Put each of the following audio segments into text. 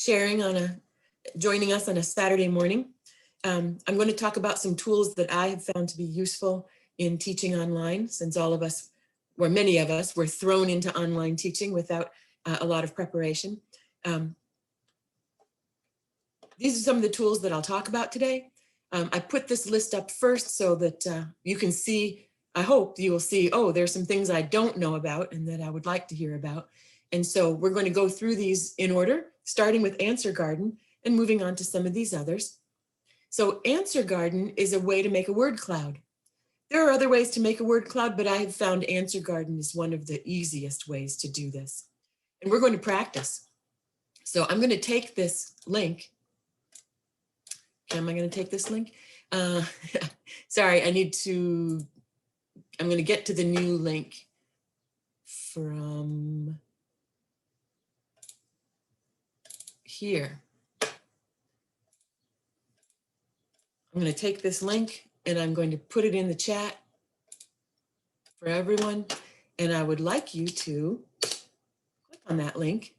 sharing joining us on a Saturday morning. I'm going to talk about some tools that I have found to be useful in teaching online, since all of us, or many of us, were thrown into online teaching without a lot of preparation. These are some of the tools that I'll talk about today. I put this list up first so that you can see, I hope you will see, oh, there's some things I don't know about and that I would like to hear about. And so we're going to go through these in order, starting with Answer Garden and moving on to some of these others. So Answer Garden is a way to make a word cloud. There are other ways to make a word cloud, but I have found Answer Garden is one of the easiest ways to do this. And we're going to practice. So I'm going to take this link. Am I going to take this link? Sorry, I'm going to get to the new link from here. I'm going to take this link and I'm going to put it in the chat for everyone. And I would like you to click on that link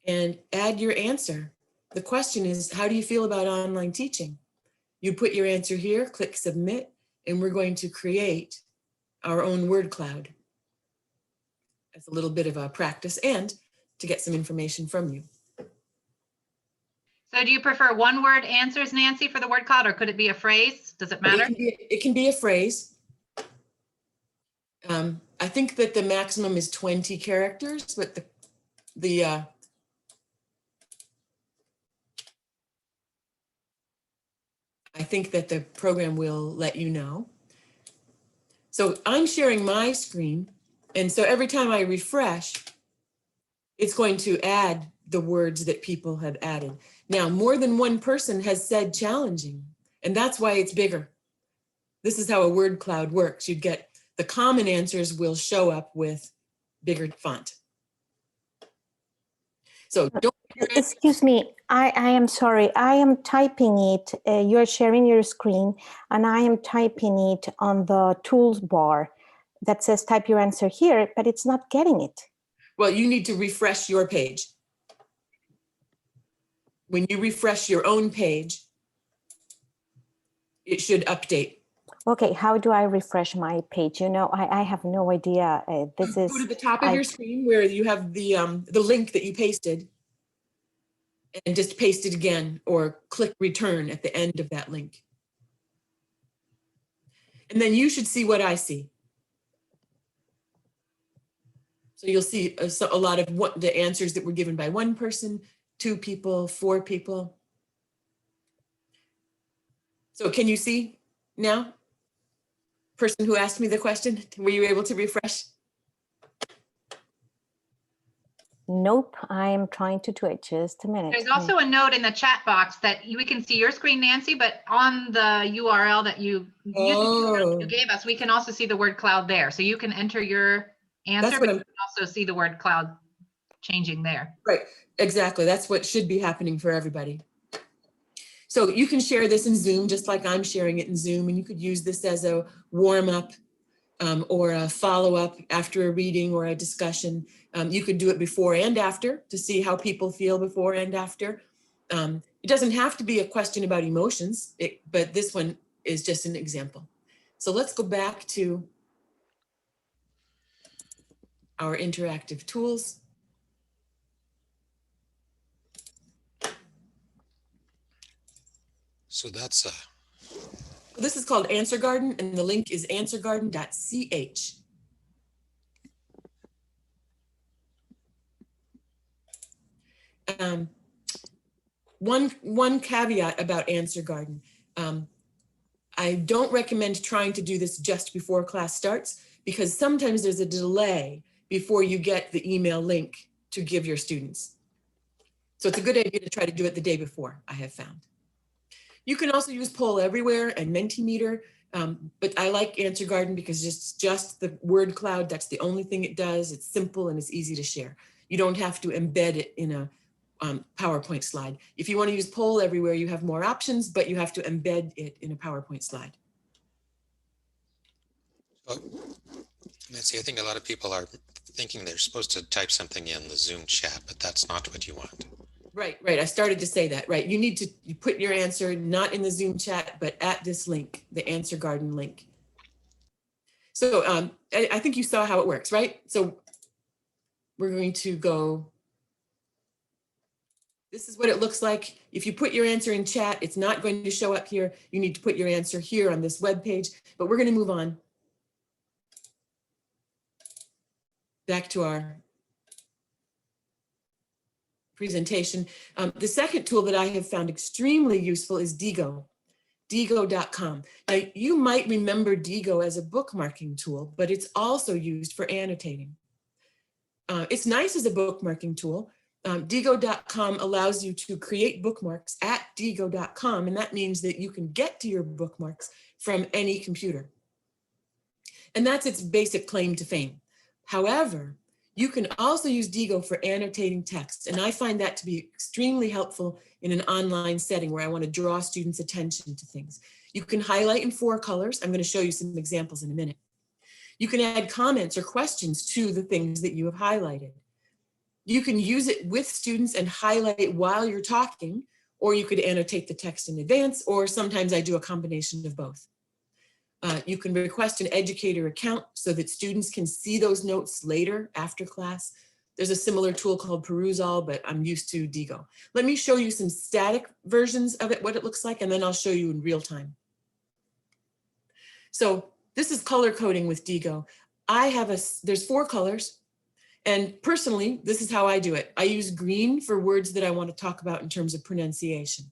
and add your answer. The question is, how do you feel about online teaching? You put your answer here, click submit, and we're going to create our own word cloud. That's a little bit of a practice and to get some information from you. So do you prefer one word answers, Nancy, for the word cloud, or could it be a phrase? Does it matter? It can be a phrase. I think that the maximum is 20 characters, but I think that the program will let you know. So I'm sharing my screen. And so every time I refresh, it's going to add the words that people have added. Now, more than one person has said challenging, and that's why it's bigger. This is how a word cloud works. You get the common answers will show up with bigger font. So don't. Excuse me, I am sorry. I am typing it. You're sharing your screen and I am typing it on the tools bar that says type your answer here, but it's not getting it. Well, you need to refresh your page. When you refresh your own page, it should update. Okay, how do I refresh my page? You know, I have no idea. This is. Go to the top of your screen where you have the link that you pasted, and just paste it again, or click return at the end of that link. And then you should see what I see. So you'll see a lot of the answers that were given by one person, 2 people, 4 people. So can you see now? Person who asked me the question, were you able to refresh? Nope, I am trying to do it. Just a minute. There's also a note in the chat box that we can see your screen, Nancy, but on the URL that you gave us, we can also see the word cloud there. So you can enter your answer, but you can also see the word cloud changing there. Right, exactly. That's what should be happening for everybody. So you can share this in Zoom, just like I'm sharing it in Zoom, and you could use this as a warm-up or a follow-up after a reading or a discussion. You could do it before and after to see how people feel before and after. It doesn't have to be a question about emotions, but this one is just an example. So let's go back to our interactive tools. So that's This is called Answer Garden, and the link is answergarden.ch. One caveat about Answer Garden. I don't recommend trying to do this just before class starts, because sometimes there's a delay before you get the email link to give your students. So it's a good idea to try to do it the day before, I have found. You can also use Poll Everywhere and Mentimeter, but I like Answer Garden because it's just the word cloud. That's the only thing it does. It's simple and it's easy to share. You don't have to embed it in a PowerPoint slide. If you want to use Poll Everywhere, you have more options, but you have to embed it in a PowerPoint slide. Oh, Nancy, I think a lot of people are thinking they're supposed to type something in the Zoom chat, but that's not what you want. Right. I started to say that, right. You put your answer not in the Zoom chat, but at this link, the Answer Garden link. So I think you saw how it works, right? So we're going to go, this is what it looks like. If you put your answer in chat, it's not going to show up here. You need to put your answer here on this web page, but we're going to move on back to our presentation. The second tool that I have found extremely useful is Diigo, Diigo.com. Now, you might remember Diigo as a bookmarking tool, but it's also used for annotating. It's nice as a bookmarking tool. Diigo.com allows you to create bookmarks at Diigo.com, and that means that you can get to your bookmarks from any computer. And that's its basic claim to fame. However, you can also use Diigo for annotating text, and I find that to be extremely helpful in an online setting where I want to draw students' attention to things. You can highlight in 4 colors. I'm going to show you some examples in a minute. You can add comments or questions to the things that you have highlighted. You can use it with students and highlight while you're talking, or you could annotate the text in advance, or sometimes I do a combination of both. You can request an educator account so that students can see those notes later after class. There's a similar tool called WATESOL, but I'm used to Diigo. Let me show you some static versions of it, what it looks like, and then I'll show you in real time. So this is color coding with Diigo. There's 4 colors. And personally, this is how I do it. I use green for words that I want to talk about in terms of pronunciation.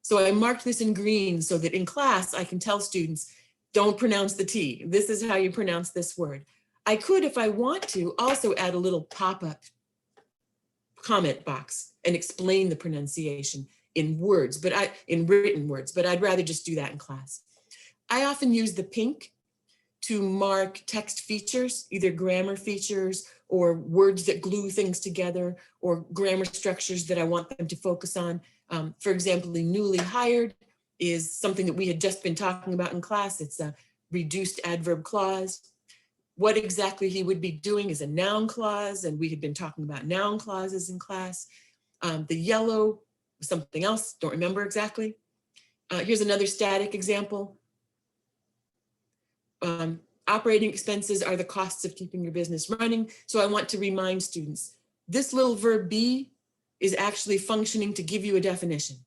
So I marked this in green so that in class, I can tell students, don't pronounce the T. This is how you pronounce this word. I could, if I want to, also add a little pop-up comment box and explain the pronunciation in words, in written words, but I'd rather just do that in class. I often use the pink to mark text features, either grammar features or words that glue things together or grammar structures that I want them to focus on. For example, the newly hired is something that we had just been talking about in class. It's a reduced adverb clause. What exactly he would be doing is a noun clause, and we had been talking about noun clauses in class. The yellow, something else, don't remember exactly. Here's another static example. Operating expenses are the costs of keeping your business running. So I want to remind students, this little verb be is actually functioning to give you a definition.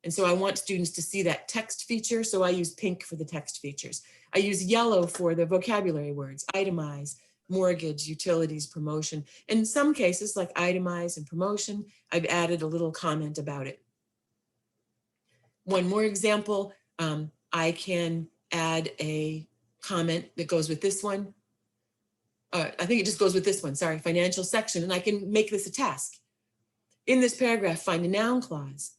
And so I want students to see that text feature. So I use pink for the text features. I use yellow for the vocabulary words, itemize, mortgage, utilities, promotion. In some cases, like itemize and promotion, I've added a little comment about it. One more example, I can add a comment that goes with this one. I think it just goes with this one, sorry, financial section, and I can make this a task. In this paragraph, find a noun clause.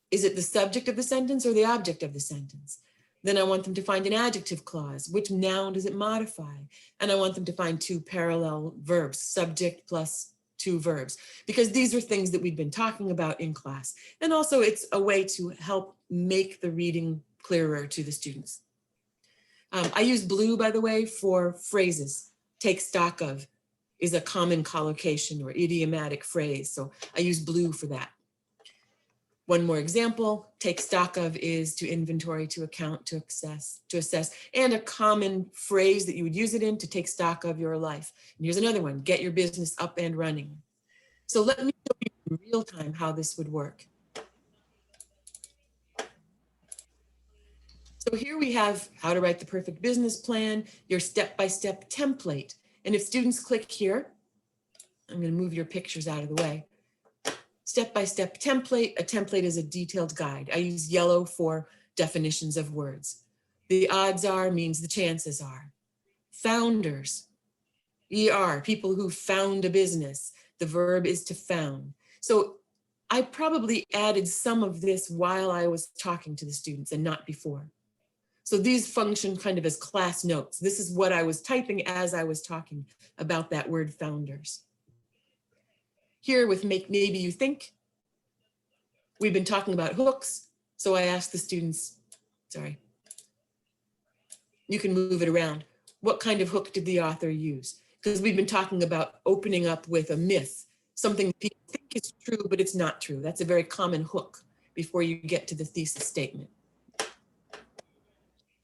Is it the subject of the sentence or the object of the sentence? Then I want them to find an adjective clause. Which noun does it modify? And I want them to find 2 parallel verbs, subject plus 2 verbs, because these are things that we've been talking about in class. And also it's a way to help make the reading clearer to the students. I use blue, by the way, for phrases. Take stock of is a common collocation or idiomatic phrase. So I use blue for that. One more example, take stock of is to inventory, to account, to assess, and a common phrase that you would use it in, to take stock of your life. And here's another one, get your business up and running. So let me show you in real time how this would work. So here we have how to write the perfect business plan, your step-by-step template. And if students click here, I'm going to move your pictures out of the way. Step-by-step template. A template is a detailed guide. I use yellow for definitions of words. The odds are means the chances are. Founders, ER, people who found a business. The verb is to found. So I probably added some of this while I was talking to the students and not before. So these function kind of as class notes. This is what I was typing as I was talking about that word founders. Here with make maybe you think, we've been talking about hooks. So I asked the students, sorry, you can move it around. What kind of hook did the author use? Because we've been talking about opening up with a myth. something people think is true, but it's not true. That's a very common hook before you get to the thesis statement.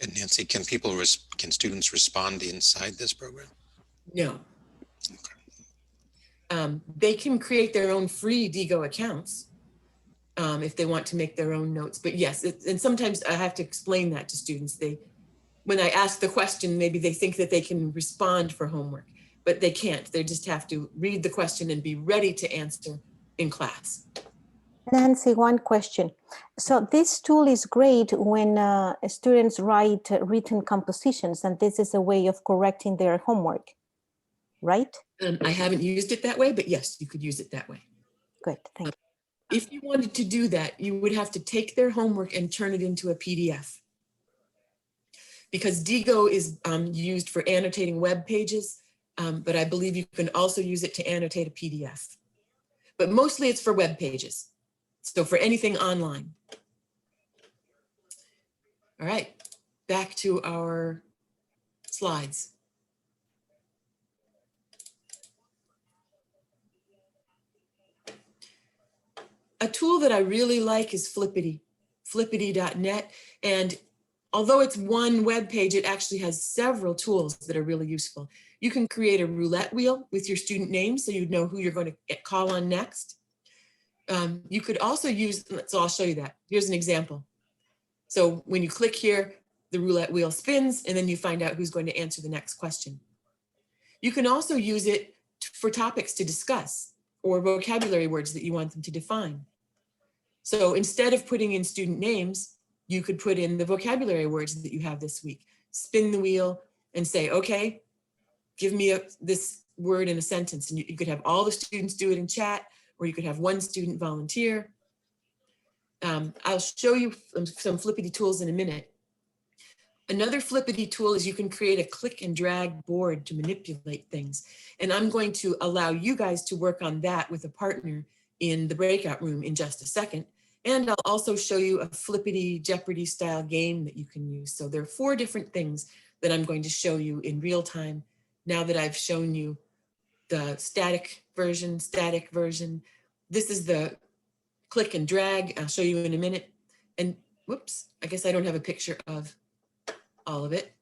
And Nancy, can students respond inside this program? No. Okay. They can create their own free Digo accounts if they want to make their own notes. But yes, and sometimes I have to explain that to students. When I ask the question, maybe they think that they can respond for homework, but they can't. They just have to read the question and be ready to answer in class. Nancy, one question. So this tool is great when students write written compositions, and this is a way of correcting their homework, right? I haven't used it that way, but yes, you could use it that way. Good, thank you. If you wanted to do that, you would have to take their homework and turn it into a PDF. Because Digo is used for annotating web pages, but I believe you can also use it to annotate a PDF. But mostly it's for web pages. So for anything online. All right, back to our slides. A tool that I really like is Flippity, flippity.net. And although it's one web page, it actually has several tools that are really useful. You can create a roulette wheel with your student name so you'd know who you're going to call on next. You could also use, so I'll show you that. Here's an example. So when you click here, the roulette wheel spins and then you find out who's going to answer the next question. You can also use it for topics to discuss or vocabulary words that you want them to define. So instead of putting in student names, you could put in the vocabulary words that you have this week. Spin the wheel and say, okay, give me this word in a sentence. And you could have all the students do it in chat, or you could have one student volunteer. I'll show you some Flippity tools in a minute. Another Flippity tool is you can create a click and drag board to manipulate things. And I'm going to allow you guys to work on that with a partner in the breakout room in just a second. And I'll also show you a Flippity Jeopardy style game that you can use. So there are 4 different things that I'm going to show you in real time now that I've shown you the static version. This is the click and drag. I'll show you in a minute. And whoops, I guess I don't have a picture of all of it,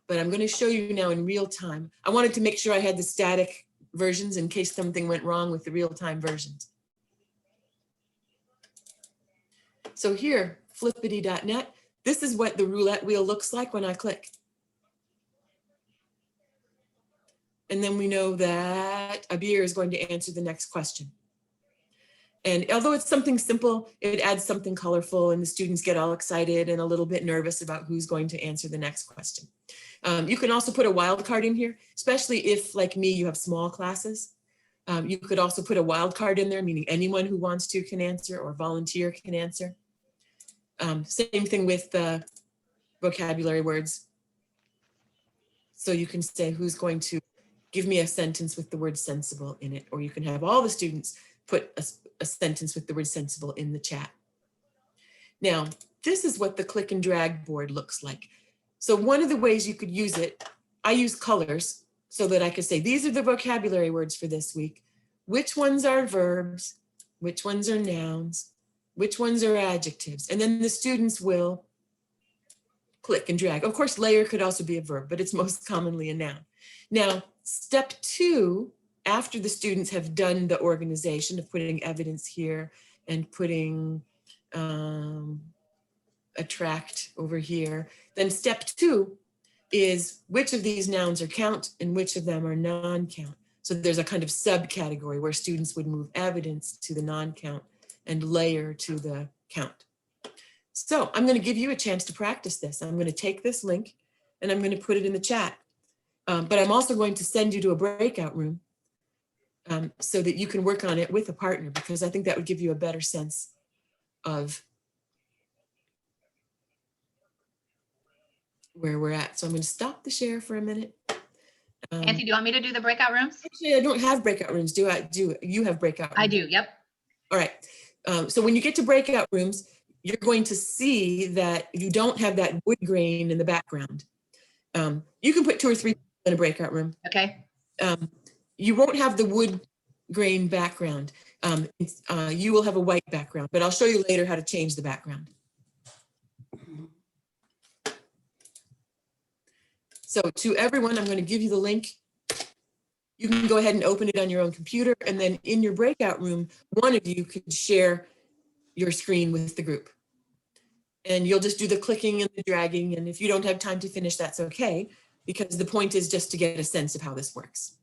but I'm going to show you now in real time. I wanted to make sure I had the static versions in case something went wrong with the real-time versions. So here, flippity.net, this is what the roulette wheel looks like when I click. And then we know that Abir is going to answer the next question. And although it's something simple, it adds something colorful and the students get all excited and a little bit nervous about who's going to answer the next question. You can also put a wild card in here, especially if, like me, you have small classes. You could also put a wild card in there, meaning anyone who wants to can answer or volunteer can answer. Same thing with the vocabulary words. So you can say who's going to give me a sentence with the word sensible in it, or you can have all the students put a sentence with the word sensible in the chat. Now, this is what the click and drag board looks like. So one of the ways you could use it, I use colors so that I could say, these are the vocabulary words for this week. Which ones are verbs? Which ones are nouns? Which ones are adjectives? And then the students will click and drag. Of course, layer could also be a verb, but it's most commonly a noun. Now, step 2, after the students have done the organization of putting evidence here and putting attract over here, then step 2 is which of these nouns are count and which of them are non-count. So there's a kind of subcategory where students would move evidence to the non-count and layer to the count. So I'm going to give you a chance to practice this. I'm going to take this link and I'm going to put it in the chat. But I'm also going to send you to a breakout room so that you can work on it with a partner, because I think that would give you a better sense of where we're at. So I'm going to stop the share for a minute. Nancy, do you want me to do the breakout rooms? Actually, I don't have breakout rooms. Do you have breakout rooms? I do, yep. All right. So when you get to breakout rooms, you're going to see that you don't have that wood grain in the background. You can put 2 or 3 in a breakout room. Okay. You won't have the wood grain background. You will have a white background, but I'll show you later how to change the background. So to everyone, I'm going to give you the link. You can go ahead and open it on your own computer, and then in your breakout room, one of you could share your screen with the group. And you'll just do the clicking and the dragging, and if you don't have time to finish, that's okay, because the point is just to get a sense of how this works.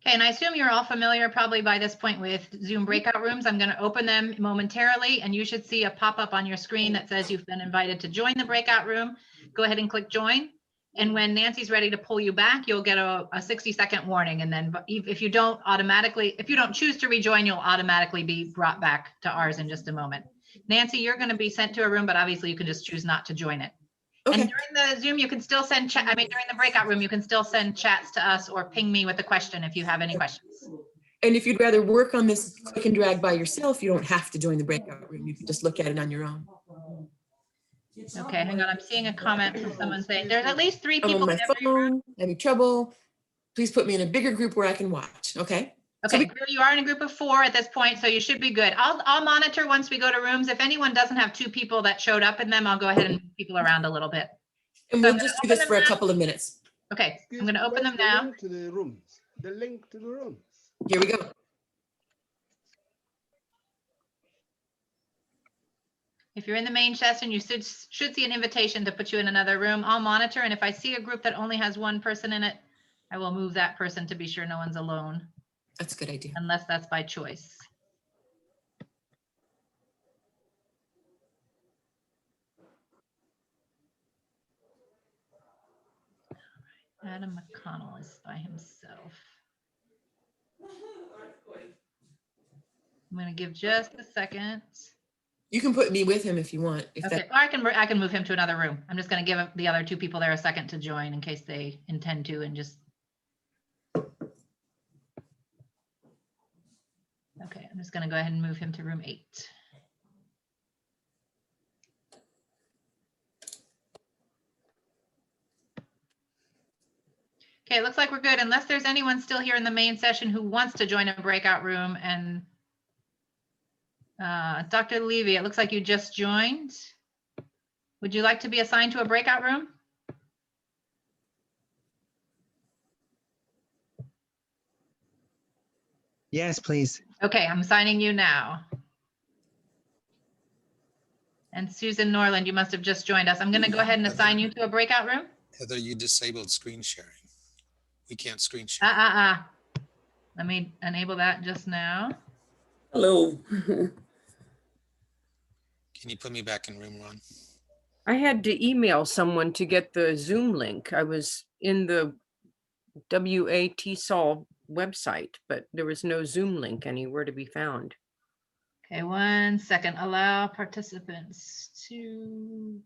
Okay, and I assume you're all familiar probably by this point with Zoom breakout rooms. I'm going to open them momentarily, and you should see a pop-up on your screen that says you've been invited to join the breakout room. Go ahead and click join. And when Nancy's ready to pull you back, you'll get a 60-second warning. And then if you don't choose to rejoin, you'll automatically be brought back to ours in just a moment. Nancy, you're going to be sent to a room, but obviously you can just choose not to join it. Okay. And during the Zoom, you can still send chat. I mean, during the breakout room, you can still send chats to us or ping me with a question if you have any questions. And if you'd rather work on this click and drag by yourself, you don't have to join the breakout room. You can just look at it on your own. Okay, hang on. I'm seeing a comment from someone saying there's at least 3 I'm people on in my every room. phone, having trouble. Please put me in a bigger group where I can watch. Okay. Okay, you are in a group of 4 at this point, so you should be good. I'll monitor once we go to rooms. If anyone doesn't have 2 people that showed up in them, I'll go ahead and move people around a little bit. And So we'll just do this for a couple of minutes. Okay, I'm going to open them now. To the rooms. The link to the rooms. Here we go. If you're in the main session, you should see an invitation to put you in another room. I'll monitor, and if I see a group that only has 1 person in it, I will move that person to be sure no one's alone. That's a good idea. Unless that's by choice. Adam McConnell is by himself. I'm going to give just a second. You can put me with him if you want. If Okay, that, or I can move him to another room. I'm just going to give the other 2 people there a second to join in case they intend to, and just. Okay, I'm just going to go ahead and move him to room 8. Okay, it looks like we're good, unless there's anyone still here in the main session who wants to join a breakout room. And Dr. Levy, it looks like you just joined. Would you like to be assigned to a breakout room? Yes, please. Okay, I'm assigning you now. And Susan Norland, you must have just joined us. I'm going to go ahead and assign you to a breakout room. Heather, you disabled screen sharing. We can't screen share. Let me enable that just now. Hello. Can you put me back in room 1? I had to email someone to get the Zoom link. I was in the WATESOL website, but there was no Zoom link anywhere to be found. Okay, 1 second. Allow participants to.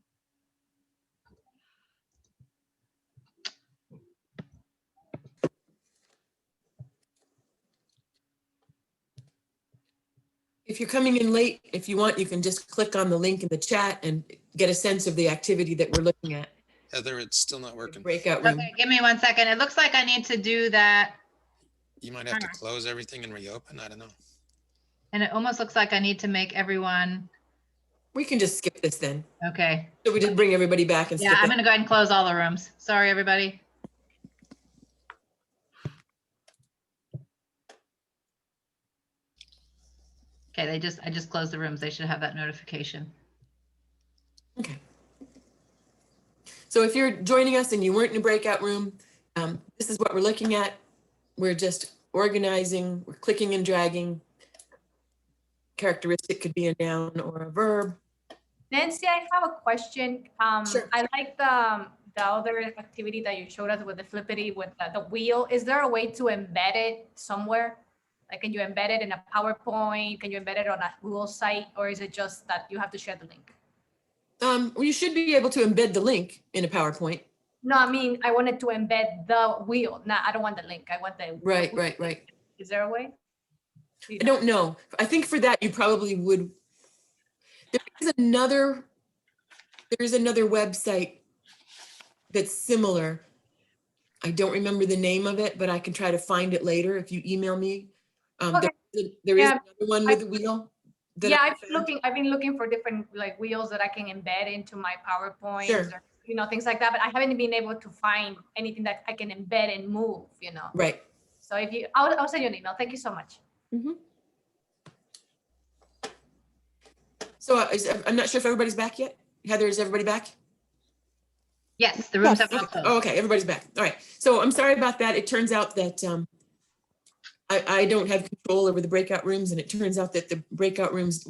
if you're coming in late, if you want, you can just click on the link in the chat and get a sense of the activity that we're looking at. Heather, it's still not working. Breakout room. Okay, give me 1 second. It looks like I need to do that. You might have to close everything and reopen. I don't know. And it almost looks like I need to make everyone. We can just skip this then. Okay. So we just bring everybody back and Yeah, skip I'm it. going to go ahead and close all the rooms. Sorry, everybody. Okay, I just closed the rooms. They should have that notification. Okay. So if you're joining us and you weren't in a breakout room, this is what we're looking at. We're just organizing, we're clicking and dragging. Characteristic could be a noun or a verb. Nancy, I have a question. Sure. I like the other activity that you showed us with the Flippity with the wheel. Is there a way to embed it somewhere? Like, can you embed it in a PowerPoint? Can you embed it on a Google site? Or is it just that you have to share the link? Well, you should be able to embed the link in a PowerPoint. No, I mean, I wanted to embed the wheel. No, I don't want the link. I want the Right. Is there a way? I don't know. I think for that, you probably would. There is another website that's similar. I don't remember the name of it, but I can try to find it later if you email me. Okay. There is Yeah, another one with a wheel. that Yeah, I found. I've been looking for different like wheels that I can embed into my PowerPoints Sure. or, things like that, but I haven't been able to find anything that I can embed and move. Right. So I'll send you an email. Thank you so much. So I'm not sure if everybody's back yet. Heather, is everybody back? Yes, the rooms Yes. have Okay. also. Oh, okay, everybody's back. All right. So I'm sorry about that. It turns out that I don't have control over the breakout rooms, and it turns out that the breakout rooms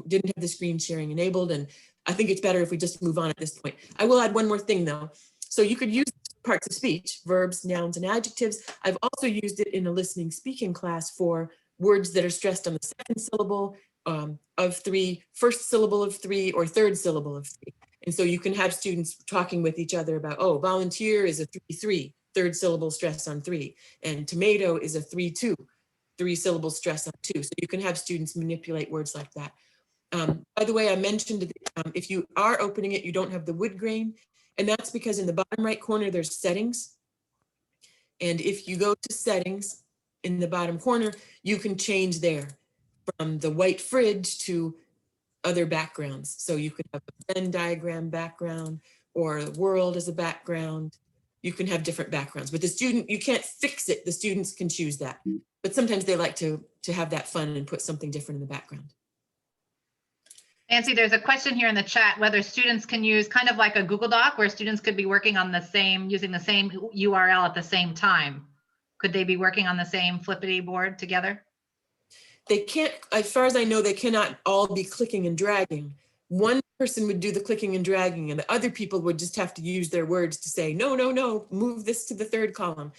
didn't have the screen sharing enabled, and I think it's better if we just move on at this point. I will add one more thing though. So you could use parts of speech, verbs, nouns, and adjectives. I've also used it in a listening speaking class for words that are stressed on the second syllable of three, first syllable of three, or third syllable of three. And so you can have students talking with each other about, oh, volunteer is a 3-3, third syllable stress on 3, and tomato is a 3-2, 3 syllable stress on 2. So you can have students manipulate words like that. By the way, I mentioned that if you are opening it, you don't have the wood grain, and that's because in the bottom right corner, there's settings. And if you go to settings in the bottom corner, you can change there from the white fridge to other backgrounds. So you could have a Venn diagram background or the world as a background. You can have different backgrounds, but the student, you can't fix it. The students can choose that. But sometimes they like to have that fun and put something different in the background. Nancy, there's a question here in the chat, whether students can use kind of like a Google Doc where students could be working on using the same URL at the same time. Could they be working on the same Flippity board together? They can't, as far as I know, they cannot all be clicking and dragging. One person would do the clicking and dragging, and the other people would just have to use their words to say, no, no, no, move this to the third column.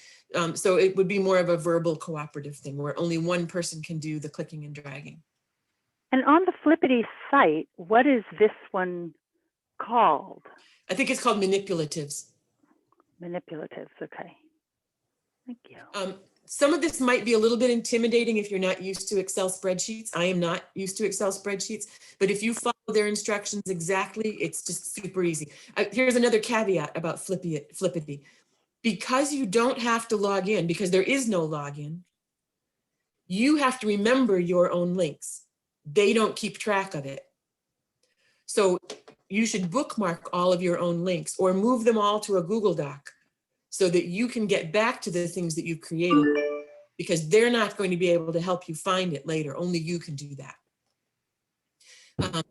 So it would be more of a verbal cooperative thing where only one person can do the clicking and dragging. And on the Flippity site, what is this one called? I think it's called manipulatives. Manipulatives, okay. Thank you. Some of this might be a little bit intimidating if you're not used to Excel spreadsheets. I am not used to Excel spreadsheets, but if you follow their instructions exactly, it's just super easy. Here's another caveat about Flippity. Because you don't have to log in, because there is no login, you have to remember your own links. They don't keep track of it. So you should bookmark all of your own links or move them all to a Google Doc so that you can get back to the things that you've created, because they're not going to be able to help you find it later. Only you can do that.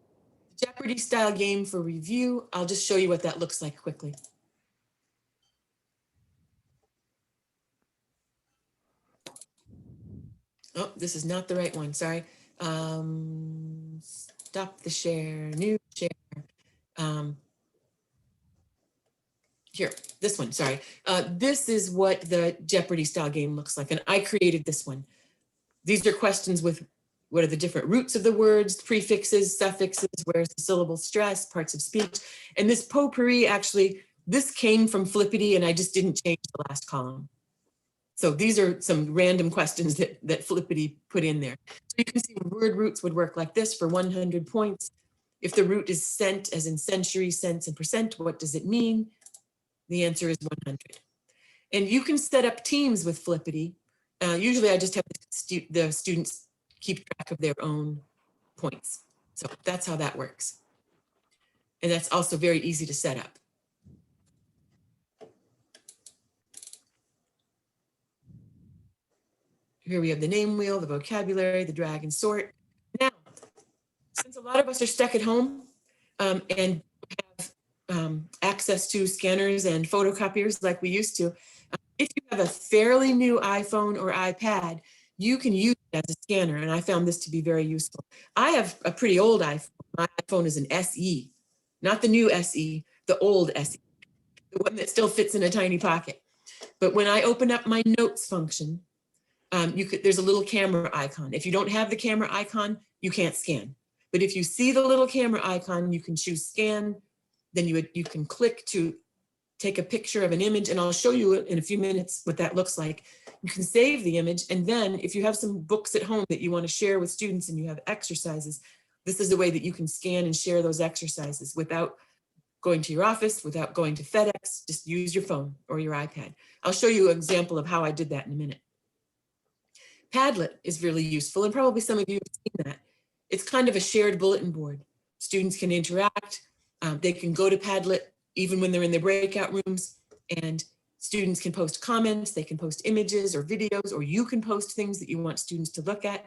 Jeopardy style game for review. I'll just show you what that looks like quickly. Oh, this is not the right one, sorry. Stop the share, new share. Here, this one, sorry. This is what the Jeopardy style game looks like, and I created this one. These are questions with what are the different roots of the words, prefixes, suffixes, where's the syllable stress, parts of speech. And this potpourri, actually, this came from Flippity, and I just didn't change the last column. So these are some random questions that Flippity put in there. So you can see word roots would work like this for 100 points. If the root is cent, as in century, cents, and percent, what does it mean? The answer is 100. And you can set up teams with Flippity. Usually I just have the students keep track of their own points. So that's how that works. And that's also very easy to set up. Here we have the name wheel, the vocabulary, the drag and sort. Now, since a lot of us are stuck at home and have access to scanners and photocopiers like we used to, if you have a fairly new iPhone or iPad, you can use it as a scanner, and I found this to be very useful. I have a pretty old iPhone. My iPhone is an SE, not the new SE, the old SE, the one that still fits in a tiny pocket. But when I open up my notes function, there's a little camera icon. If you don't have the camera icon, you can't scan. But if you see the little camera icon, you can choose scan. Then you can click to take a picture of an image, and I'll show you in a few minutes what that looks like. You can save the image, and then if you have some books at home that you want to share with students and you have exercises, this is the way that you can scan and share those exercises without going to your office, without going to FedEx. Just use your phone or your iPad. I'll show you an example of how I did that in a minute. Padlet is really useful, and probably some of you have seen that. It's kind of a shared bulletin board. Students can interact. They can go to Padlet even when they're in their breakout rooms, and students can post comments. They can post images or videos, or you can post things that you want students to look at.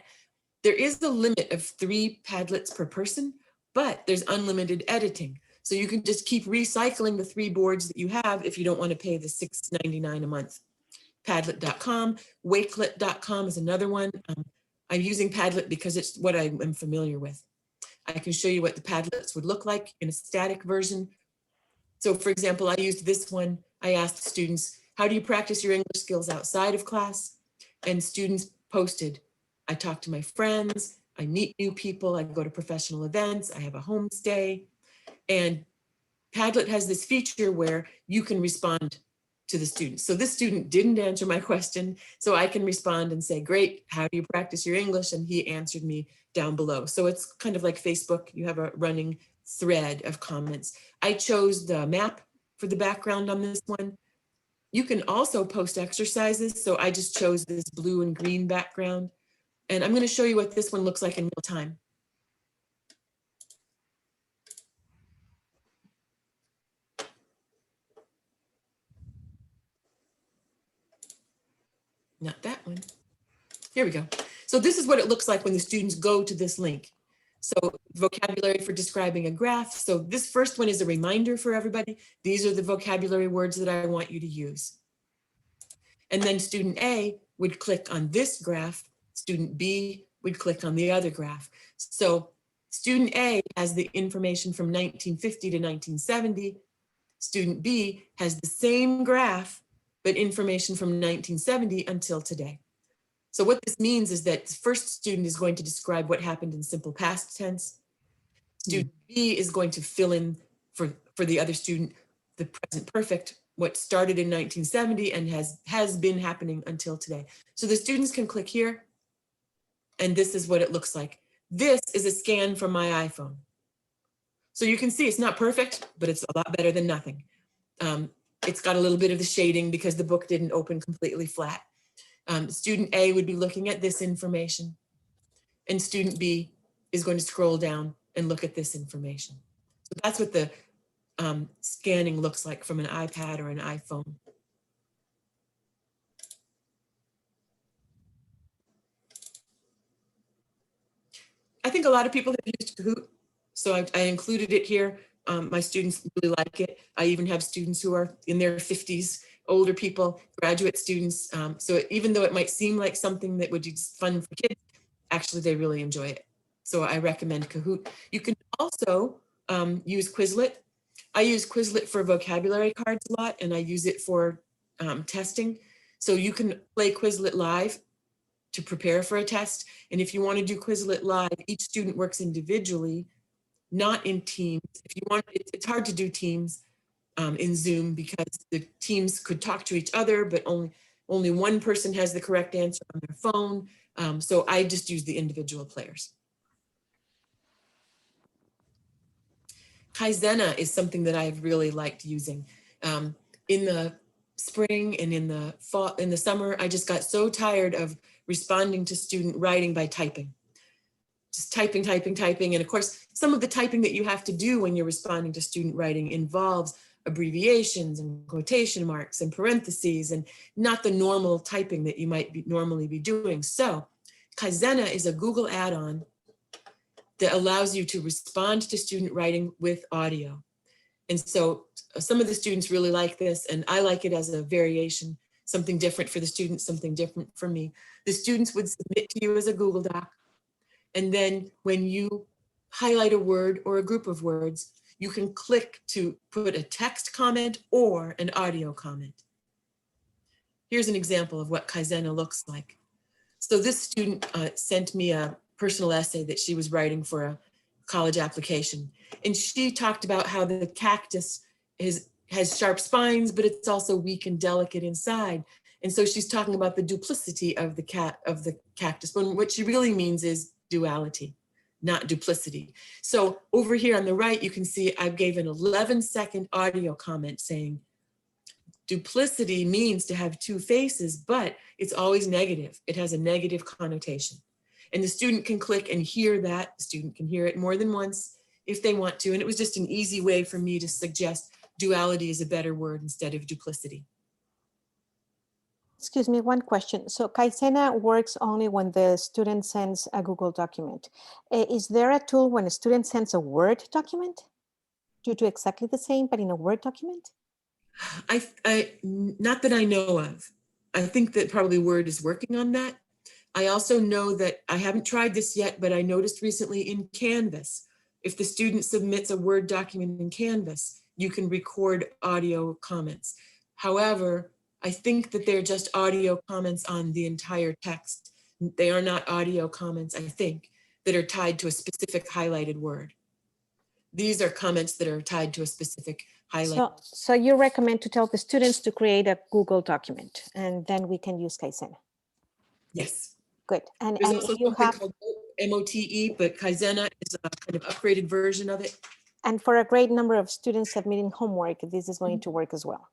There is a limit of 3 Padlets per person, but there's unlimited editing. So you can just keep recycling the 3 boards that you have if you don't want to pay the $6.99 a month. Padlet.com, Wakelet.com is another one. I'm using Padlet because it's what I am familiar with. I can show you what the Padlets would look like in a static version. So for example, I used this one. I asked students, how do you practice your English skills outside of class? And students posted, I talk to my friends, I meet new people, I go to professional events, I have a homestay. And Padlet has this feature where you can respond to the students. So this student didn't answer my question, so I can respond and say, great, how do you practice your English? And he answered me down below. So it's kind of like Facebook, you have a running thread of comments. I chose the map for the background on this one. You can also post exercises. So I just chose this blue and green background. And I'm going to show you what this one looks like in real time. Not that one. Here we go. So this is what it looks like when the students go to this link. So vocabulary for describing a graph. So this first one is a reminder for everybody. These are the vocabulary words that I want you to use. And then student A would click on this graph. Student B would click on the other graph. So student A has the information from 1950 to 1970. Student B has the same graph, but information from 1970 until today. So what this means is that the first student is going to describe what happened in simple past tense. Student B is going to fill in for the other student the present perfect, what started in 1970 and has been happening until today. So the students can click here, and this is what it looks like. This is a scan from my iPhone. So you can see it's not perfect, but it's a lot better than nothing. It's got a little bit of the shading because the book didn't open completely flat. Student A would be looking at this information, and student B is going to scroll down and look at this information. So that's what the scanning looks like from an iPad or an iPhone. I think a lot of people have used Kahoot, so I included it here. My students really like it. I even have students who are in their 50s, older people, graduate students. So even though it might seem like something that would be fun for kids, actually they really enjoy it. So I recommend Kahoot. You can also use Quizlet. I use Quizlet for vocabulary cards a lot, and I use it for testing. So you can play Quizlet live to prepare for a test. And if you want to do Quizlet live, each student works individually, not in teams. If you want, it's hard to do teams in Zoom because the teams could talk to each other, but only one person has the correct answer on their phone. So I just use the individual players. Kaizena is something that I've really liked using. In the spring and in the fall, in the summer, I just got so tired of responding to student writing by typing. Just typing, typing, typing. And of course, some of the typing that you have to do when you're responding to student writing involves abbreviations and quotation marks and parentheses and not the normal typing that you might normally be doing. So Kaizena is a Google add-on that allows you to respond to student writing with audio. And so some of the students really like this, and I like it as a variation, something different for the students, something different for me. The students would submit to you as a Google Doc. And then when you highlight a word or a group of words, you can click to put a text comment or an audio comment. Here's an example of what Kaizena looks like. So this student sent me a personal essay that she was writing for a college application. And she talked about how the cactus has sharp spines, but it's also weak and delicate inside. And so she's talking about the duplicity of the cactus, when what she really means is duality, not duplicity. So over here on the right, you can see I gave an 11-second audio comment saying, Duplicity means to have two faces, but it's always negative. It has a negative connotation. And the student can click and hear that. The student can hear it more than once if they want to. And it was just an easy way for me to suggest duality is a better word instead of duplicity. Excuse me, one question. So Kaizena works only when the student sends a Google document. Is there a tool when a student sends a Word document? Do you do exactly the same, but in a Word document? Not that I know of. I think that probably Word is working on that. I also know that I haven't tried this yet, but I noticed recently in Canvas, if the student submits a Word document in Canvas, you can record audio comments. However, I think that they're just audio comments on the entire text. They are not audio comments, I think, that are tied to a specific highlighted word. These are comments that are tied to a specific highlight. So you recommend to tell the students to create a Google document, and then we can use Kaizena. Yes. Good. And There's also you something have called MOTE, but Kaizena is a kind of upgraded version of it. and for a great number of students submitting homework, this is going to work as well.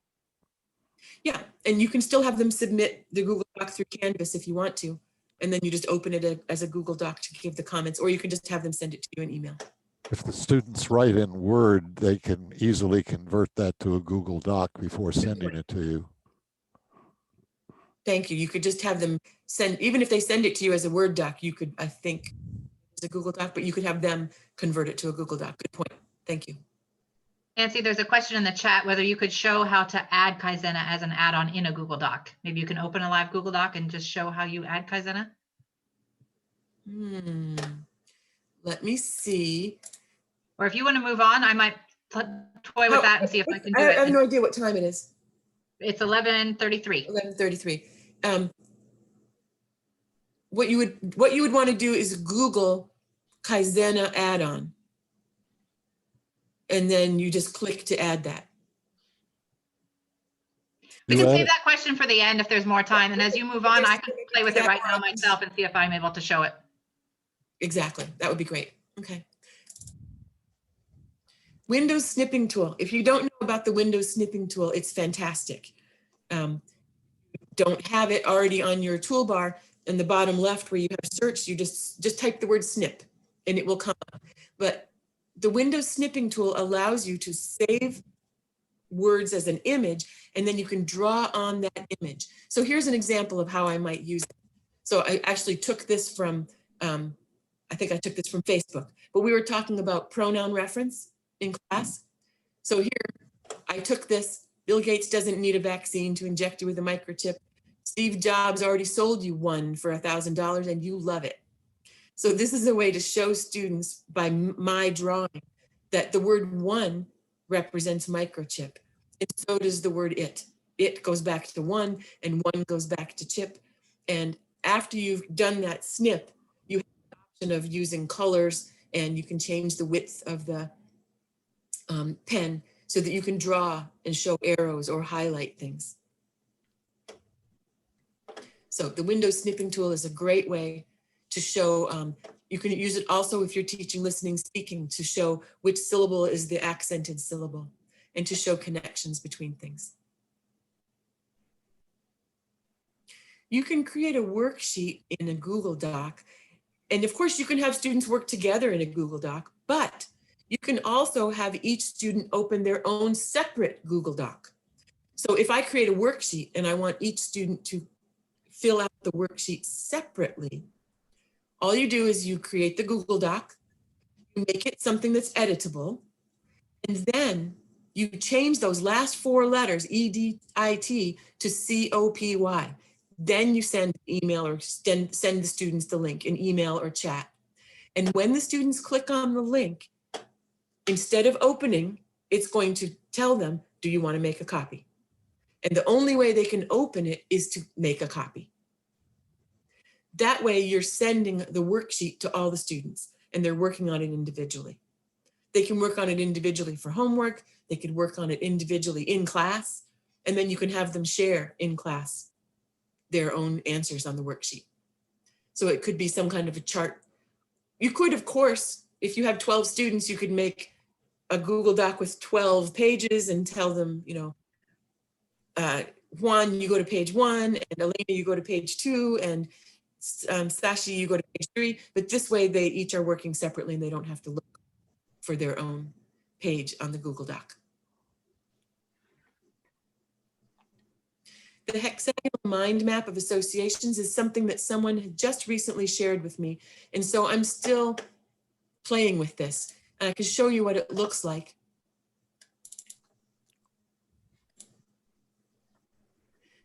Yeah, and you can still have them submit the Google Doc through Canvas if you want to, and then you just open it as a Google Doc to give the comments, or you can just have them send it to you in email. If the students write in Word, they can easily convert that to a Google Doc before sending it to you. Thank you. You could just have them send, even if they send it to you as a Word doc, you could, I think, as a Google Doc, but you could have them convert it to a Google Doc. Good point. Thank you. Nancy, there's a question in the chat whether you could show how to add Kaizena as an add-on in a Google Doc. Maybe you can open a live Google Doc and just show how you add Kaizena. Let me see. Or if you want to move on, I might toy with that and see if I can do it. I have no idea what time it is. It's 11:33. 11:33. What you would want to do is Google Kaizena add-on. And then you just click to add that. We can save that question for the end if there's more time. And as you move on, I can play with it right now myself and see if I'm able to show it. Exactly. That would be great. Okay. Windows snipping tool. If you don't know about the Windows snipping tool, it's fantastic. Don't have it already on your toolbar in the bottom left where you have search, you just type the word snip and it will come up. But the Windows snipping tool allows you to save words as an image, and then you can draw on that image. So here's an example of how I might use it. So I actually took this from, I think I took this from Facebook, but we were talking about pronoun reference in class. So here, I took this, Bill Gates doesn't need a vaccine to inject you with a microchip. Steve Jobs already sold you one for $1,000 and you love it. So this is a way to show students by my drawing that the word one represents microchip. And so does the word it. It goes back to one and one goes back to chip. And after you've done that snip, you have the option of using colors and you can change the width of the pen so that you can draw and show arrows or highlight things. So the Windows snipping tool is a great way to show, you can use it also if you're teaching listening, speaking, to show which syllable is the accented syllable and to show connections between things. You can create a worksheet in a Google Doc. And of course you can have students work together in a Google Doc, but you can also have each student open their own separate Google Doc. So if I create a worksheet and I want each student to fill out the worksheet separately, all you do is you create the Google Doc, you make it something that's editable, and then you change those last four letters, E-D-I-T, to C-O-P-Y. Then you send an email or send the students the link in email or chat. And when the students click on the link, instead of opening, it's going to tell them, do you want to make a copy? And the only way they can open it is to make a copy. That way you're sending the worksheet to all the students and they're working on it individually. They can work on it individually for homework. They could work on it individually in class, and then you can have them share in class their own answers on the worksheet. So it could be some kind of a chart. You could, of course, if you have 12 students, you could make a Google Doc with 12 pages and tell them, you know, Juan, you go to page 1, and Elena, you go to page 2, and Sashi, you go to page 3. But this way, they each are working separately, and they don't have to look for their own page on the Google Doc. The Hexagon Mind Map of Associations is something that someone had just recently shared with me. And so I'm still playing with this. And I can show you what it looks like.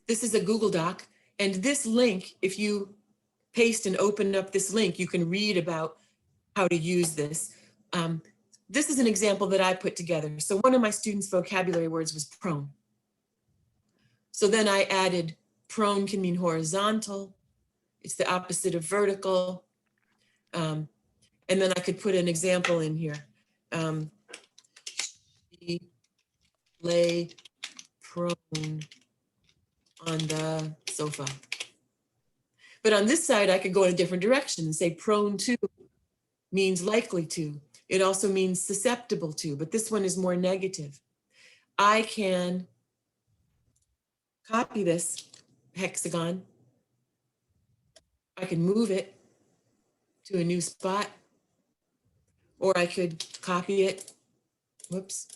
This is a Google Doc. And this link, if you paste and open up this link, you can read about how to use this. This is an example that I put together. So one of my students' vocabulary words was prone. So then I added prone can mean horizontal. It's the opposite of vertical. And then I could put an example in here. She lay prone on the sofa. But on this side, I could go in a different direction and say prone to means likely to. It also means susceptible to, but this one is more negative. I can copy this hexagon. I can move it to a new spot, or I could copy it, whoops,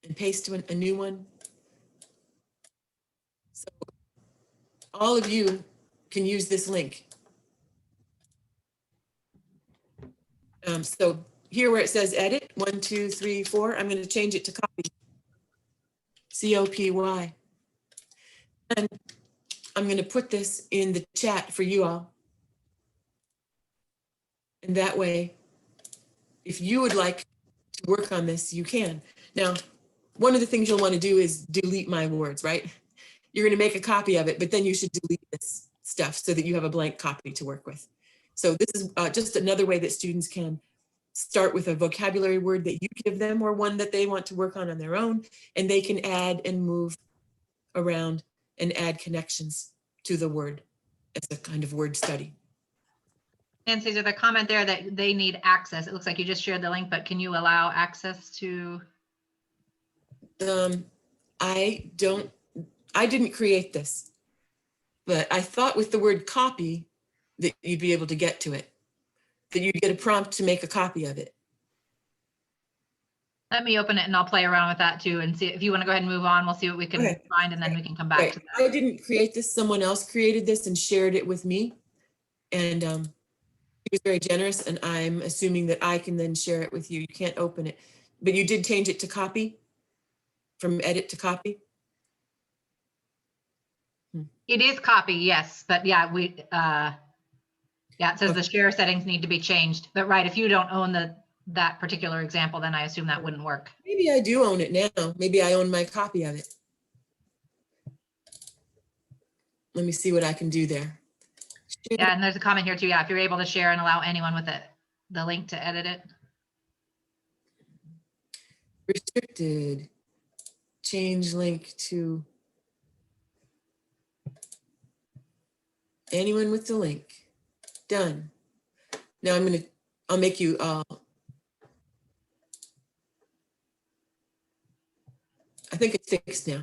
and paste a new one. So all of you can use this link. So here where it says edit, 1, 2, 3, 4, I'm going to change it to copy. C-O-P-Y. And I'm going to put this in the chat for you all. And that way, if you would like to work on this, you can. Now, one of the things you'll want to do is delete my words, right? You're going to make a copy of it, but then you should delete this stuff so that you have a blank copy to work with. So this is just another way that students can start with a vocabulary word that you give them or one that they want to work on their own, and they can add and move around and add connections to the word as a kind of word study. Nancy, there's a comment there that they need access. It looks like you just shared the link, but can you allow access to? I didn't create this, but I thought with the word copy that you'd be able to get to it, that you'd get a prompt to make a copy of it. Let me open it and I'll play around with that too and see if you want to go ahead and move on. We'll see what we can find and then we can come back to that. I didn't create this. Someone else created this and shared it with me. And he was very generous, and I'm assuming that I can then share it with you. You can't open it, but you did change it to copy, from edit to copy. It is copy, yes, but yeah, yeah, it says the share settings need to be changed. But right, if you don't own that particular example, then I assume that wouldn't work. Maybe I do own it now. Maybe I own my copy of it. Let me see what I can do there. Share. Yeah, and there's a comment here too. Yeah, if you're able to share and allow anyone with the link to edit it. Restricted. Change link to anyone with the link. Done. Now I'll make you I think it's fixed now.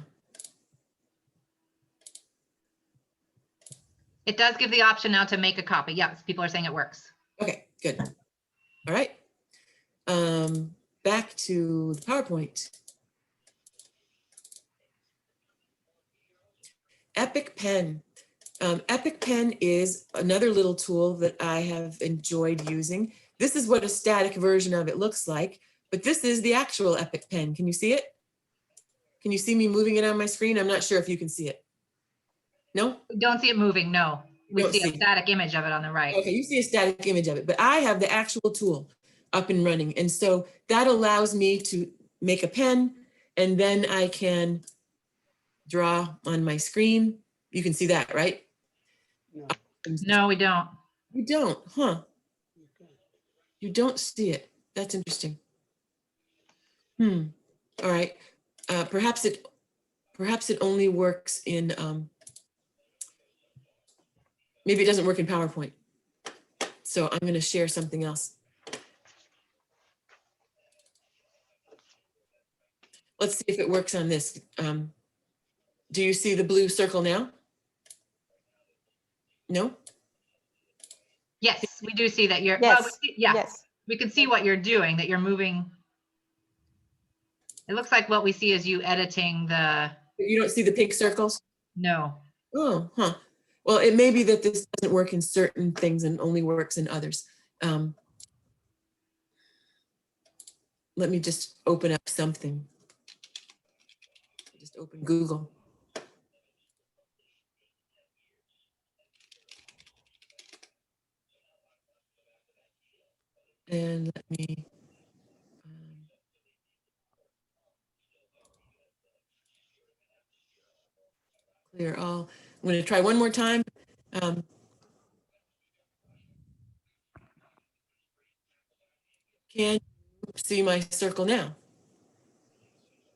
It does give the option now to make a copy. Yes, people are saying it works. Okay, good. All right. Back to the PowerPoint. Epic Pen. Epic Pen is another little tool that I have enjoyed using. This is what a static version of it looks like, but this is the actual Epic Pen. Can you see it? Can you see me moving it on my screen? I'm not sure if you can see it. No? We don't see it moving, no. We see a static image of it on the right. Okay, you see a static image of it, but I have the actual tool up and running. And so that allows me to make a pen, and then I can draw on my screen. You can see that, right? No. No, we don't. You don't, huh? You don't see it. That's interesting. All right. Perhaps it only works in, maybe it doesn't work in PowerPoint. So I'm going to share something else. Let's see if it works on this. Do you see the blue circle now? No? Yes, we do see that you're, Yes, yeah, yes. we can see what you're doing, that you're moving. It looks like what we see is you editing the, You don't see the pink circles? no. Oh, huh. Well, it may be that this doesn't work in certain things and only works in others. Let me just open up something. Just open Google. And let me clear all. I'm going to try one more time. Can you see my circle now?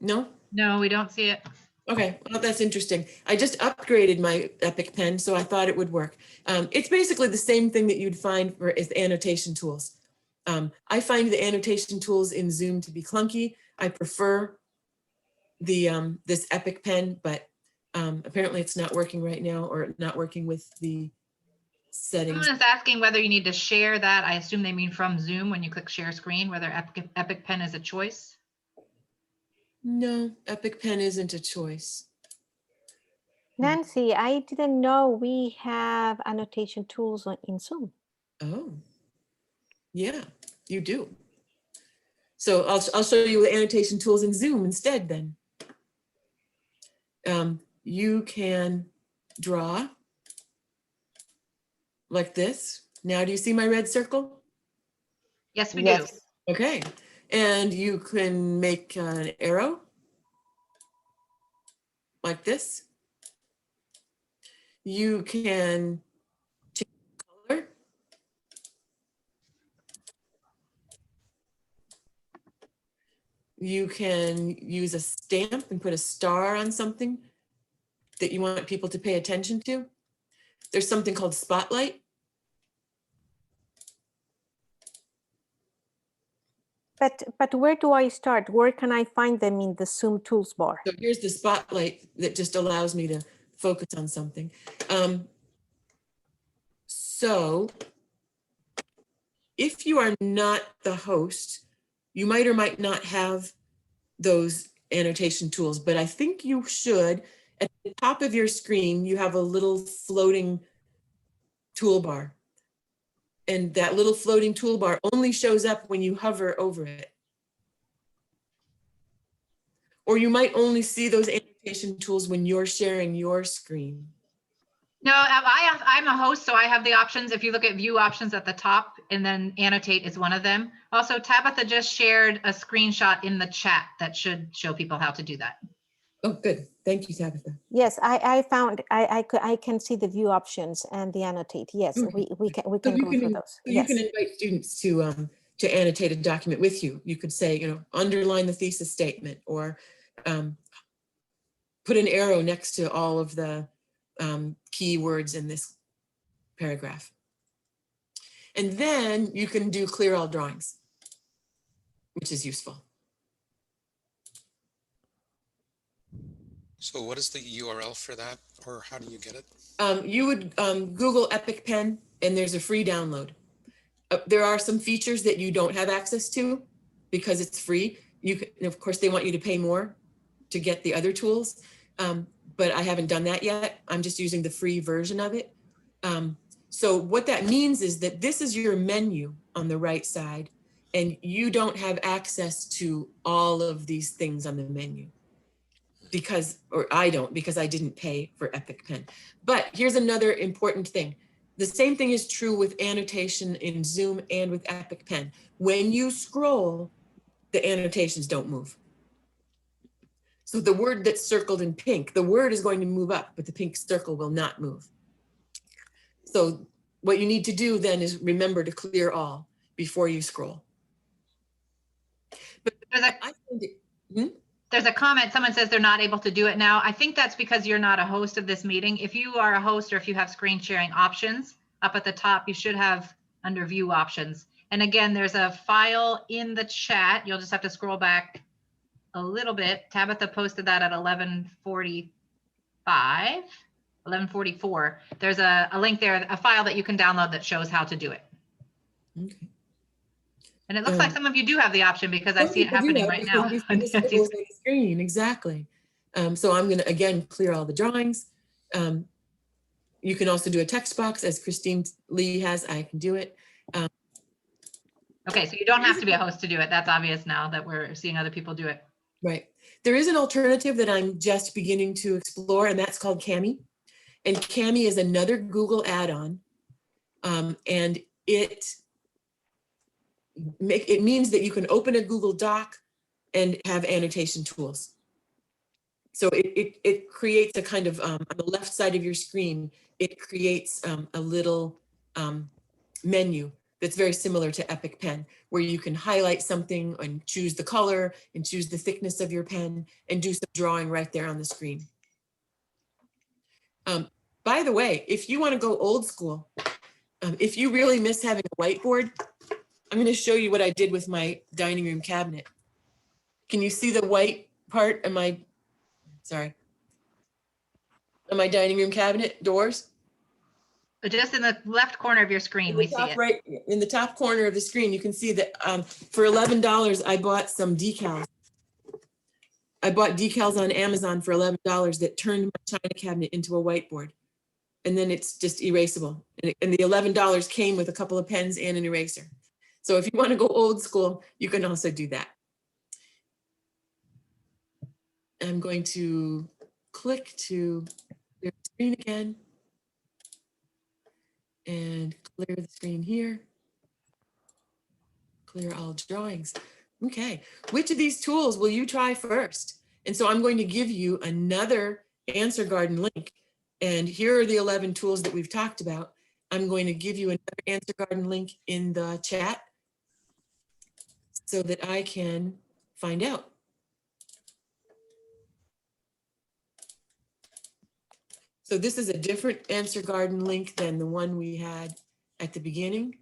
No? No, we don't see it. Okay, well, that's interesting. I just upgraded my Epic Pen, so I thought it would work. It's basically the same thing that you'd find for as annotation tools. I find the annotation tools in Zoom to be clunky. I prefer the this Epic Pen, but apparently it's not working right now, or not working with the settings. Someone is asking whether you need to share that. I assume they mean from Zoom when you click share screen, whether Epic Pen is a choice. No, Epic Pen isn't a choice. Nancy, I didn't know we have annotation tools in Zoom. Oh, yeah, you do. So I'll show you the annotation tools in Zoom instead then. You can draw like this. Now, do you see my red circle? Yes, we Yes. do. Okay, and you can make an arrow like this. You can change color. You can use a stamp and put a star on something that you want people to pay attention to. There's something called Spotlight. But where do I start? Where can I find them in the Zoom tools bar? So here's the spotlight that just allows me to focus on something. So if you are not the host, you might or might not have those annotation tools, but I think you should. At the top of your screen, you have a little floating toolbar. And that little floating toolbar only shows up when you hover over it. Or you might only see those annotation tools when you're sharing your screen. No, I'm a host, so I have the options. If you look at view options at the top, and then annotate is one of them. Also, Tabitha just shared a screenshot in the chat that should show people how to do that. Oh, good. Thank you, Tabitha. Yes, I found I can see the view options and the annotate. Yes, Okay. we can go through those. So Yes. you can invite students to annotate a document with you. You could say, you know, underline the thesis statement, or put an arrow next to all of the key words in this paragraph. And then you can do clear all drawings, which is useful. So what is the URL for that, or how do you get it? You would Google Epic Pen, and there's a free download. There are some features that you don't have access to because it's free. You can, of course, they want you to pay more to get the other tools, but I haven't done that yet. I'm just using the free version of it. So what that means is that this is your menu on the right side, and you don't have access to all of these things on the menu. Because, or I don't, because I didn't pay for Epic Pen. But here's another important thing. The same thing is true with annotation in Zoom and with Epic Pen. When you scroll, the annotations don't move. So the word that's circled in pink, the word is going to move up, but the pink circle will not move. So what you need to do then is remember to clear all before you scroll. But I find it, There's a comment, someone says they're not able to do it now. I think that's because you're not a host of this meeting. If you are a host, or if you have screen sharing options up at the top, you should have under view options. And again, there's a file in the chat. You'll just have to scroll back a little bit. Tabitha posted that at 11:40 11:44. There's a link there, a file that you can download that shows how to do it. Okay. And it looks like some of you do have the option because I Some see it people do happening that right because now. we see the scribbles on the screen, exactly. So I'm going to, again, clear all the drawings. You can also do a text box as Christine Lee has. I can do it. Okay, so you don't have to be a host to do it. That's obvious now that we're seeing other people do it. Right. There is an alternative that I'm just beginning to explore, and that's called Cami. And Cami is another Google add-on. And it means that you can open a Google Doc and have annotation tools. So it creates a kind of, on the left side of your screen, it creates a little menu that's very similar to Epic Pen, where you can highlight something and choose the color and choose the thickness of your pen and do some drawing right there on the screen. By the way, if you want to go old school, if you really miss having a whiteboard, I'm going to show you what I did with my dining room cabinet. Can you see the white part of my, sorry, of my dining room cabinet doors? Just in the left corner of your screen, we see it. Right in the top corner of the screen, you can see that for $11, I bought some decals. I bought decals on Amazon for $11 that turned my china cabinet into a whiteboard. And then it's just erasable. And the $11 came with a couple of pens and an eraser. So if you want to go old school, you can also do that. I'm going to click to clear the screen again and clear the screen here. Clear all drawings. Okay, which of these tools will you try first? And so I'm going to give you another Answer Garden link. And here are the 11 tools that we've talked about. I'm going to give you another Answer Garden link in the chat so that I can find out. So this is a different Answer Garden link than the one we had at the beginning.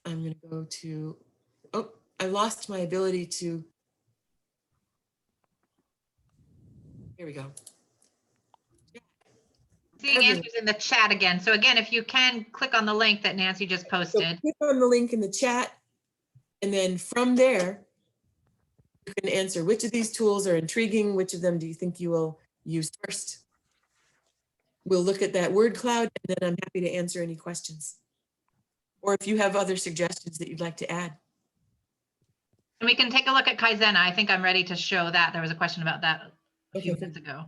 I'm going to go to, oh, I lost my ability to, here we go. Seeing answers in the chat again. So again, if you can click on the link that Nancy just posted. So click on the link in the chat, and then from there, you can answer which of these tools are intriguing, which of them do you think you will use first. We'll look at that word cloud, and then I'm happy to answer any questions. Or if you have other suggestions that you'd like to add. And we can take a look at Kaizena. I think I'm ready to show that. There was a question about that a few minutes ago.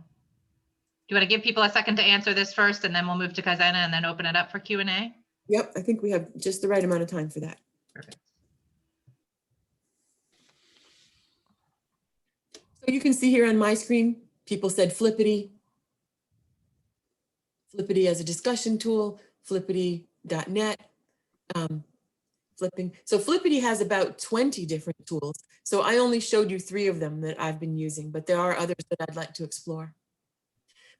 Do you want to give people a second to answer this first, and then we'll move to Kaizena and then open it up for Q&A? Yep, I think we have just the right amount of time for that. Perfect. So you can see here on my screen, people said Flippity. Flippity as a discussion tool, flippity.net, flipping. So Flippity has about 20 different tools. So I only showed you 3 of them that I've been using, but there are others that I'd like to explore.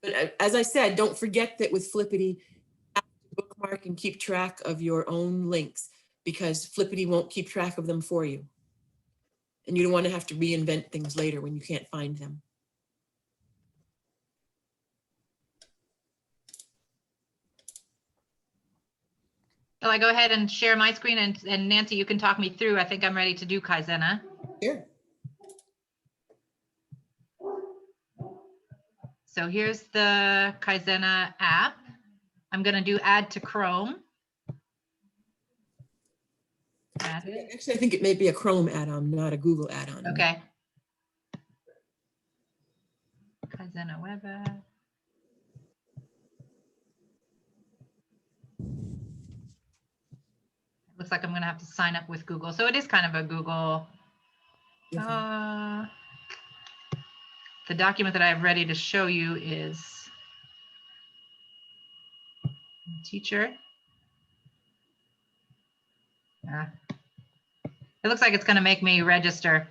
But as I said, don't forget that with Flippity, you have to bookmark and keep track of your own links, because Flippity won't keep track of them for you. And you don't want to have to reinvent things later when you can't find them. Shall I go ahead and share my screen, and Nancy, you can talk me through. I think I'm ready to do Kaizena. Sure. So here's the Kaizena app. I'm going to do add to Chrome. Actually, I think it may be a Chrome add-on, not a Google add-on. Okay. Kaizena web app. Looks like I'm going to have to sign up with Google. So it is kind of a Google. The document that I have ready to show you is teacher. It looks like it's going to make me register.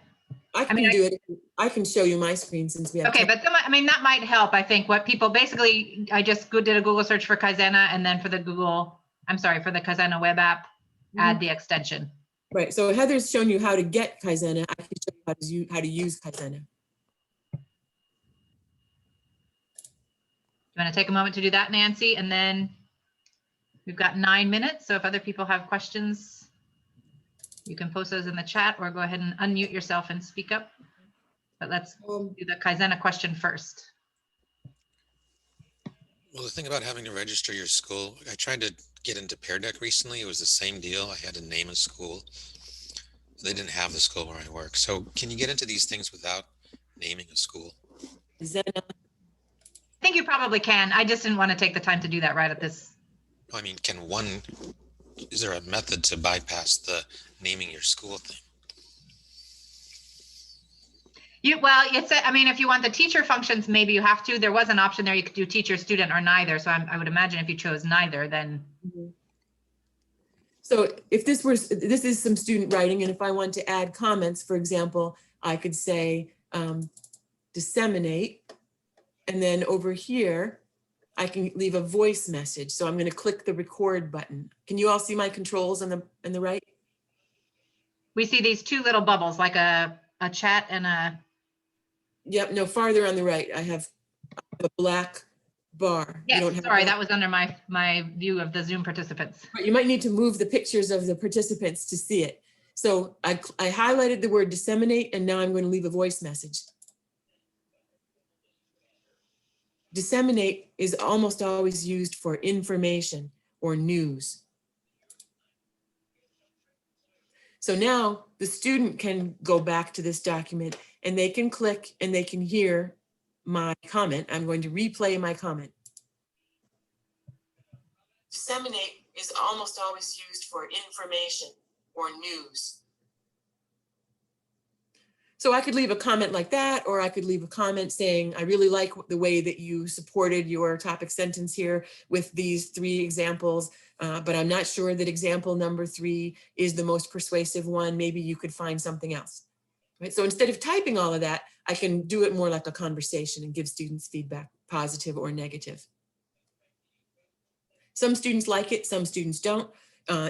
I can do it. I can show you my screen since we have. Okay, but I mean, that might help. I think what people basically, I just did a Google search for Kaizena, and then for the for the Kaizena web app, add the extension. Right. So Heather's shown you how to get Kaizena. I can show you how to use Kaizena. You want to take a moment to do that, Nancy? And then we've got 9 minutes. So if other people have questions, you can post those in the chat or go ahead and unmute yourself and speak up. But let's do the Kaizena question first. Well, the thing about having to register your school, I tried to get into Pear Deck recently. It was the same deal. I had to name a school. They didn't have the school where I work. So can you get into these things without naming a school? Is that I think you probably can. I just didn't want to take the time to do that right at this. I mean, is there a method to bypass the naming your school thing? I mean, if you want the teacher functions, maybe you have to. There was an option there. You could do teacher, student, or neither. So I would imagine if you chose neither, then. So if this is some student writing, and if I want to add comments, for example, I could say disseminate, and then over here, I can leave a voice message. So I'm going to click the record button. Can you all see my controls on the right? We see these two little bubbles, like a chat and a. Yep, no, farther on the right, I have a black bar. Yes, You don't have sorry, that was under my view of the Zoom participants. You might need to move the pictures of the participants to see it. So I highlighted the word disseminate, and now I'm going to leave a voice message. Disseminate is almost always used for information or news. So now the student can go back to this document and they can click and they can hear my comment. I'm going to replay my comment. Disseminate is almost always used for information or news. So I could leave a comment like that, or I could leave a comment saying, I really like the way that you supported your topic sentence here with these 3 examples, but I'm not sure that example number 3 is the most persuasive one. Maybe you could find something else. Right? So instead of typing all of that, I can do it more like a conversation and give students feedback, positive or negative. Some students like it, some students don't.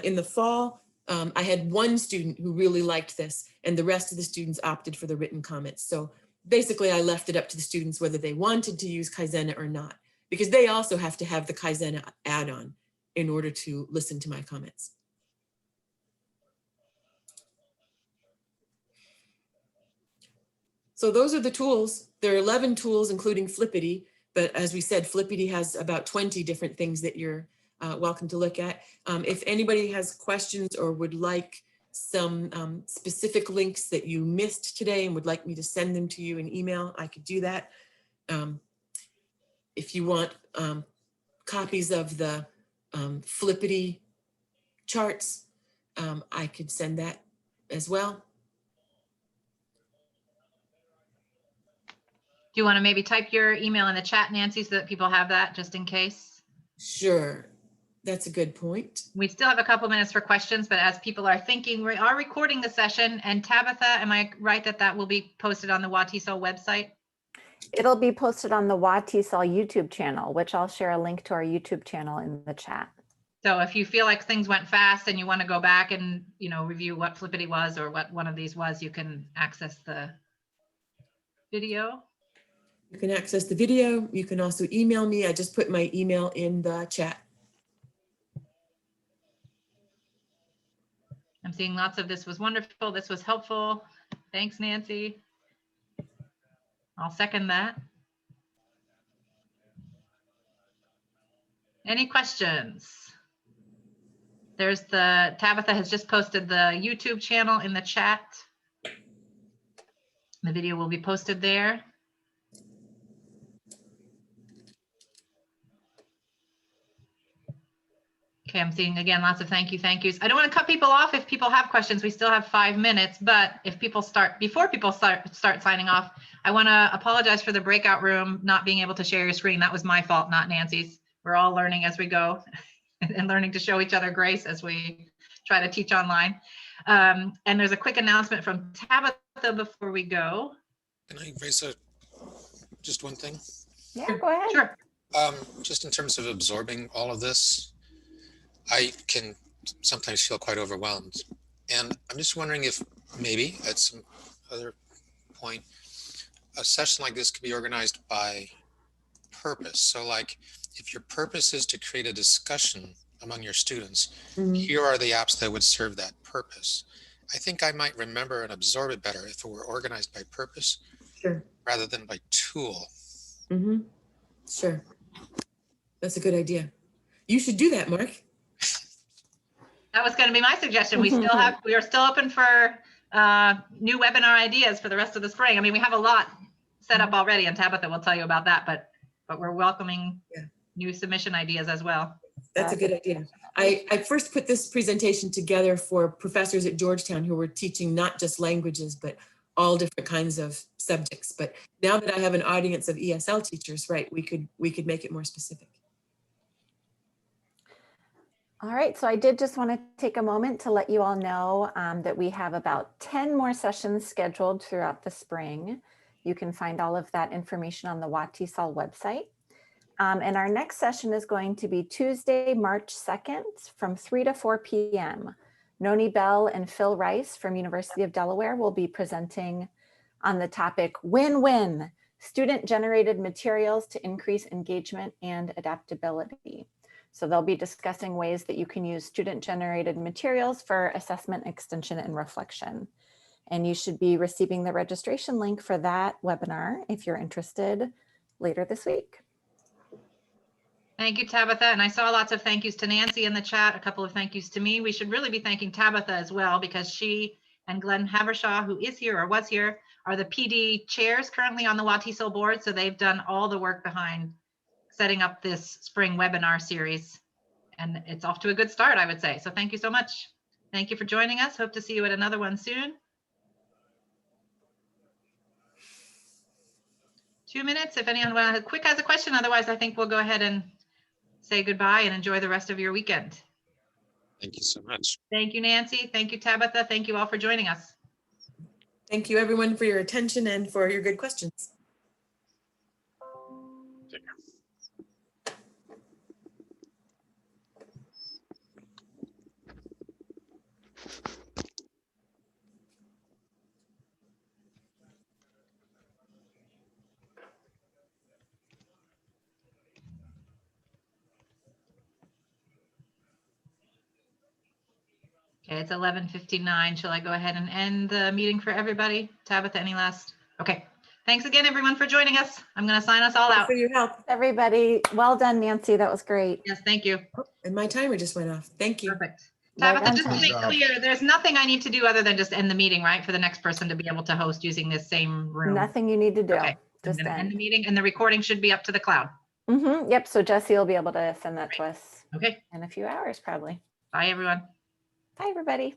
In the fall, I had one student who really liked this, and the rest of the students opted for the written comments. So basically, I left it up to the students whether they wanted to use Kaizena or not, because they also have to have the Kaizena add-on in order to listen to my comments. So those are the tools. There are 11 tools, including Flippity, but as we said, Flippity has about 20 different things that you're welcome to look at. If anybody has questions or would like some specific links that you missed today and would like me to send them to you in email, I could do that. If you want copies of the Flippity charts, I could send that as well. Do you want to maybe type your email in the chat, Nancy, so that people have that just in case? Sure. That's a good point. We still have a couple minutes for questions, but as people are thinking, we are recording the session. And Tabitha, am I right that that will be posted on the WATESOL website? It'll be posted on the WATESOL YouTube channel, which I'll share a link to our YouTube channel in the chat. So if you feel like things went fast and you want to go back and review what Flippity was or what one of these was, you can access the video. You can access the video. You can also email me. I just put my email in the chat. I'm seeing lots of this was wonderful. This was helpful. Thanks, Nancy. I'll second that. Any questions? Tabitha has just posted the YouTube channel in the chat. The video will be posted there. Okay, I'm seeing again lots of thank yous. I don't want to cut people off if people have questions. We still have 5 minutes, but if people before people start signing off, I want to apologize for the breakout room not being able to share your screen. That was my fault, not Nancy's. We're all learning as we go and learning to show each other grace as we try to teach online. And there's a quick announcement from Tabitha before we go. Can I raise just one thing? Yeah, go ahead. Sure. Just in terms of absorbing all of this, I can sometimes feel quite overwhelmed. And I'm just wondering if maybe at some other point, a session like this could be organized by purpose. So like if your purpose is to create a discussion among your students, Mhm. here are the apps that would serve that purpose. I think I might remember and absorb it better if it were organized by purpose Sure. rather than by tool. Mm-hmm. Sure. That's a good idea. You should do that, Mark. That was going to be my suggestion. We are still open for new webinar ideas for the rest of the spring. I mean, we have a lot set up already, and Tabitha will tell you about that, but we're welcoming new submission ideas as well. That's a good idea. I first put this presentation together for professors at Georgetown who were teaching not just languages, but all different kinds of subjects. But now that I have an audience of ESL teachers, right, we could make it more specific. All right, so I did just want to take a moment to let you all know that we have about 10 more sessions scheduled throughout the spring. You can find all of that information on the WATESOL website. And our next session is going to be Tuesday, March 2nd from 3 to 4 p.m. Noni Bell and Phil Rice from University of Delaware will be presenting on the topic Win-Win, Student-Generated Materials to Increase Engagement and Adaptability. So they'll be discussing ways that you can use student-generated materials for assessment, extension, and reflection. And you should be receiving the registration link for that webinar if you're interested later this week. Thank you, Tabitha. And I saw lots of thank yous to Nancy in the chat, a couple of thank yous to me. We should really be thanking Tabitha as well, because she and Glenn Habershaw, who is here or was here, are the PD chairs currently on the WATESOL board. So they've done all the work behind setting up this spring webinar series. And it's off to a good start, I would say. So thank you so much. Thank you for joining us. Hope to see you at another one soon. 2 minutes, if anyone has a question. Otherwise, I think we'll go ahead and say goodbye and enjoy the rest of your weekend. Thank you so much. Thank you, Nancy. Thank you, Tabitha. Thank you all for joining us. Thank you, everyone, for your attention and for your good questions. Take care. Okay, it's 11:59. Shall I go ahead and end the meeting for everybody? Tabitha, any last? Okay. Thanks again, everyone, for joining us. I'm going to sign us all out. For your help. Everybody, well done, Nancy. That was great. Yes, thank you. And my timer just went off. Thank you. Perfect. Right Tabitha, on just to time. make clear, there's nothing I need to do other than just end the meeting, right? For the next person to be able to host using this same room. Nothing you need to do. Okay. I'm Just going to end end. the meeting, and the recording should be up to the cloud. Yep. So Jesse will be able to send that to us Okay. in a few hours, probably. Bye, everyone. Bye, everybody.